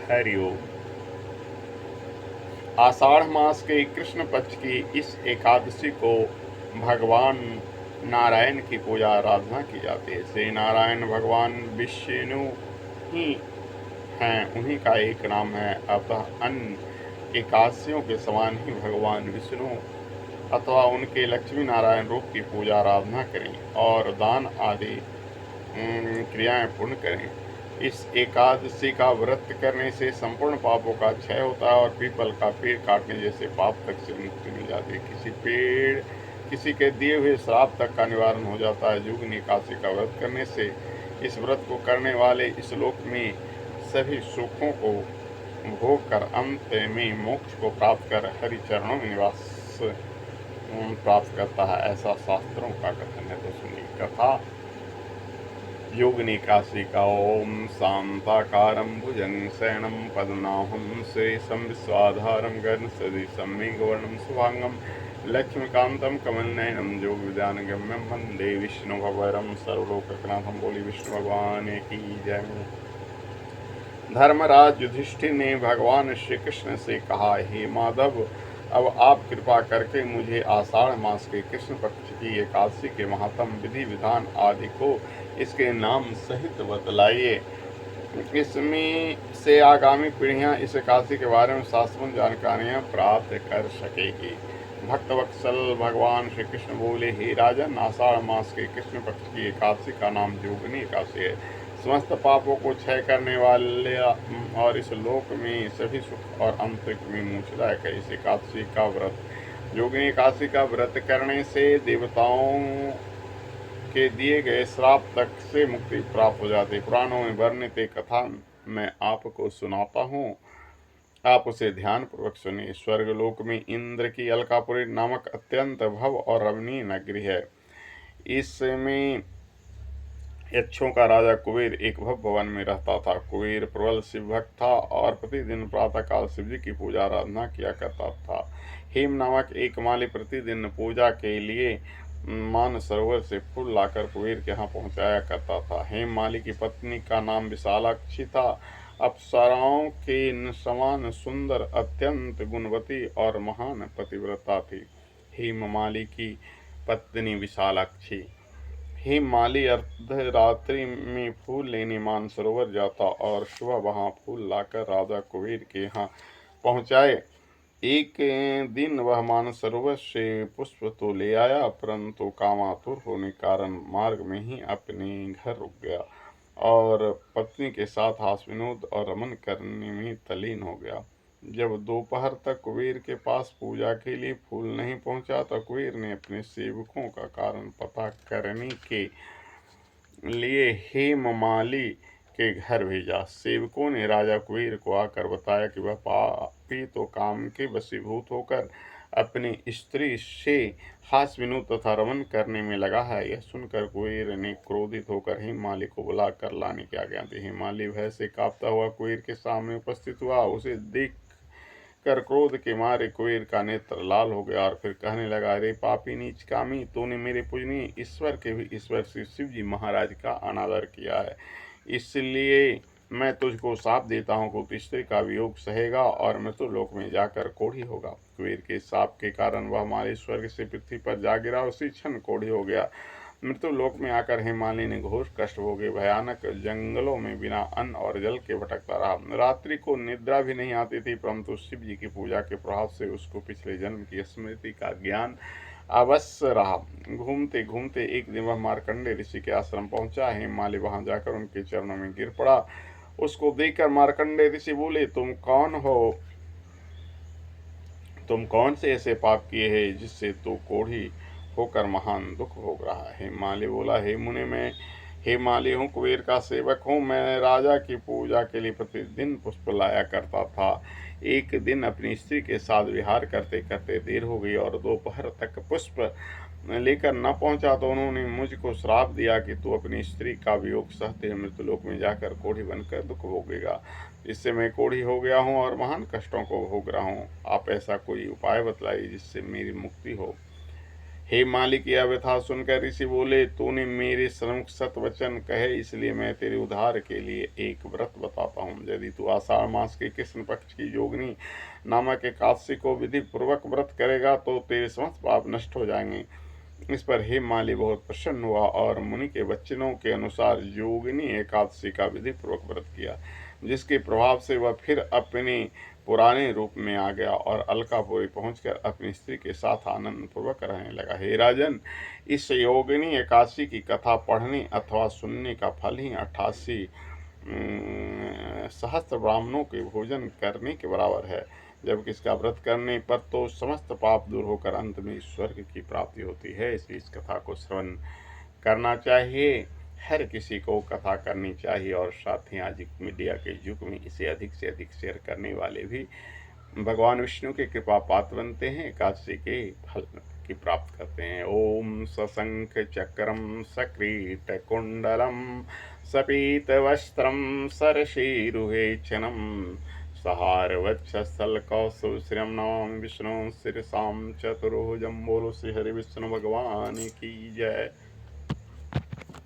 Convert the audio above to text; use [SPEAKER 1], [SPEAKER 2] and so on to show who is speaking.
[SPEAKER 1] हरि ओम। आषाढ़ मास के कृष्ण पक्ष की इस एकादशी को भगवान नारायण की पूजा आराधना की जाती है। श्री नारायण भगवान विष्णु ही हैं, उन्हीं का एक नाम है। अतः अन्य एकादशियों के समान ही भगवान विष्णु अथवा उनके लक्ष्मी नारायण रूप की पूजा आराधना करें और दान आदि क्रियाएं पूर्ण करें। इस एकादशी का व्रत करने से संपूर्ण पापों का क्षय होता है और पीपल का पेड़ काटने जैसे पाप तक से मुक्ति मिल जाती है। किसी के दिए हुए श्राप तक का निवारण हो जाता है। जुगनी एकादशी का व्रत करने से इस व्रत को करने वाले इस लोक में सभी सुखों को भोग कर अंत में मोक्ष को प्राप्त कर हरि चरणों में निवास प्राप्त करता है, ऐसा शास्त्रों का कथन है। तो सुनिए कथा। योगिनी एकादशी का। ओम शांताकारं भुजंग शयनं पद्मनाभं सुरेशं विश्वाधारं गगनसदृशं मेघवर्णं शुभांगं लक्ष्मीकान्तं कमलनयनं योगविद्यानगम्यं वन्दे विष्णुभवरं सर्वलोकनाथं। बोली विष्णु भगवान की जय। धर्मराज युधिष्ठिर ने भगवान श्री कृष्ण से कहा, हे माधव, अब आप कृपा करके मुझे आषाढ़ मास के कृष्ण पक्ष की एकादशी के महात्म विधि विधान आदि को इसके नाम सहित बतलाइए। इसमें से आगामी पीढ़ियां इस एकादशी के बारे में शास्त्रों जानकारियां प्राप्त कर सकेगी। भक्तवत्सल भगवान श्री कृष्ण बोले, हे राजन, आषाढ़ मास के कृष्ण पक्ष की एकादशी का नाम योगिनी एकादशी है। समस्त पापों को क्षय करने वाले और इस लोक में सभी सुख और अंतरिक में मोक्षदायक है। इस एकादशी का व्रत योगिनी एकादशी का व्रत करने से देवताओं के दिए गए श्राप तक से मुक्ति प्राप्त हो जाती है। पुराणों में वर्णित एक कथा मैं आपको सुनाता हूँ, आप उसे ध्यान पूर्वक सुनिए। स्वर्गलोक में इंद्र की अलकापुरी नामक अत्यंत भव और रमणीय नगरी है। इसमें यक्षों का राजा कुबेर एक भव्य भवन में रहता था। कुबेर प्रबल शिव भक्त था और प्रतिदिन प्रातःकाल शिव जी की पूजा आराधना किया करता था। हेम नामक एक माली प्रतिदिन पूजा के लिए मान सरोवर से फूल लाकर कुबेर के यहाँ पहुँचाया करता था। हेम माली की पत्नी का नाम विशालाक्षी था। अप्सराओं के समान सुंदर, अत्यंत गुणवती और महान पतिव्रता थी हेम माली की पत्नी विशालाक्षी। हेममाली अर्धरात्रि में फूल लेने मानसरोवर जाता और सुबह वहां फूल लाकर राजा कुबेर के यहाँ पहुँचाए। एक दिन वह मानसरोवर से पुष्प तो ले आया, परंतु कामातुर होने के कारण मार्ग में ही अपने घर रुक गया और पत्नी के साथ हास विनोद और रमन करने में तल्लीन हो गया। जब दोपहर तक कुबेर के पास पूजा के लिए फूल नहीं पहुंचा तो कुबेर ने अपने सेवकों का कारण पता करने के लिए हेममाली के घर भेजा। सेवकों ने राजा कुबेर को आकर बताया कि वह पापी तो काम के वशीभूत होकर अपनी स्त्री से हास विनोद तथा रमन करने में लगा है। यह सुनकर कुबेर ने क्रोधित होकर हेममाली को बुलाकर लाने की आज्ञा दी। हेममाली भय से कांपता हुआ कुबेर के सामने उपस्थित हुआ। उसे देख कर क्रोध के मारे कुबेर का नेत्र लाल हो गया और फिर कहने लगा, अरे पापी नीच कामी, तूने मेरे पूजनीय ईश्वर के भी ईश्वर श्री शिव जी महाराज का अनादर किया है, इसलिए मैं तुझको साप देता हूँ कि स्त्री का वियोग सहेगा और मृत्युलोक में जाकर कोढ़ी होगा। कुबेर के साप के कारण वह माली स्वर्ग से पृथ्वी पर जा गिरा, उसी क्षण कोढ़ी हो गया। मृत्युलोक में आकर हेमाली ने घोर कष्ट भोगे, भयानक जंगलों में बिना अन्न और जल के भटकता रहा। रात्रि को निद्रा भी नहीं आती थी, परंतु शिव जी की पूजा के प्रभाव से उसको पिछले जन्म की स्मृति का ज्ञान अवश्य रहा। घूमते घूमते एक दिन वह मार्कंडे ऋषि के आश्रम पहुंचा। हेममाली वहां जाकर उनके चरणों में गिर पड़ा। उसको देखकर मार्कंडे ऋषि बोले, तुम कौन हो? तुम कौन से ऐसे पाप किए हैं जिससे तू कोढ़ी होकर महान दुख भोग रहा है? हेममाली बोला, हे मुनि, मैं हेममाली हूँ, कुबेर का सेवक हूँ। मैं राजा की पूजा के लिए प्रतिदिन पुष्प लाया करता था। एक दिन अपनी स्त्री के साथ विहार करते करते देर हो गई और दोपहर तक पुष्प लेकर न पहुंचा तो उन्होंने मुझको श्राप दिया कि तू अपनी स्त्री का वियोग सहते मृत्युलोक में जाकर कोढ़ी बनकर दुख भोगेगा। इससे मैं कोढ़ी हो गया हूँ और महान कष्टों को भोग रहा हूँ। आप ऐसा कोई उपाय बतलाइए जिससे मेरी मुक्ति हो। हेममाली की यह व्यथा सुनकर ऋषि बोले, तूने मेरे सम्मुख सत वचन कहे, इसलिए मैं तेरे उद्धार के लिए एक व्रत बताता हूँ। यदि तू आषाढ़ मास के कृष्ण पक्ष की योगिनी नामक एकादशी को विधि पूर्वक व्रत करेगा तो तेरे समस्त पाप नष्ट हो जाएंगे। इस पर हेममाली बहुत प्रसन्न हुआ और मुनि के वचनों के अनुसार योगिनी एकादशी का विधि पूर्वक व्रत किया, जिसके प्रभाव से वह फिर अपने पुराने रूप में आ गया और अलकापुरी पहुंचकर अपनी स्त्री के साथ आनंद पूर्वक रहने लगा। हे राजन, इस योगिनी एकादशी की कथा पढ़ने अथवा सुनने का फल ही 88 सहस्त्र ब्राह्मणों के भोजन करने के बराबर है, जबकि इसका व्रत करने पर तो समस्त पाप दूर होकर अंत में स्वर्ग की प्राप्ति होती है। इसलिए इस कथा को श्रवण करना चाहिए, हर किसी को कथा करनी चाहिए और साथ ही आज मीडिया के युग में इसे अधिक से अधिक शेयर करने वाले भी भगवान विष्णु के कृपा पात्र बनते हैं, एकादशी के फल की प्राप्त करते हैं। ओम सशंख चक्रम सकृत कुंडलम सपीत वस्त्रम सरशीरुहेचनम सहारवक्षस्थलकौसुश्रियं नमामि विष्णु शिरसां चतुर्भुजं। बोलो श्री हरि विष्णु भगवान की जय।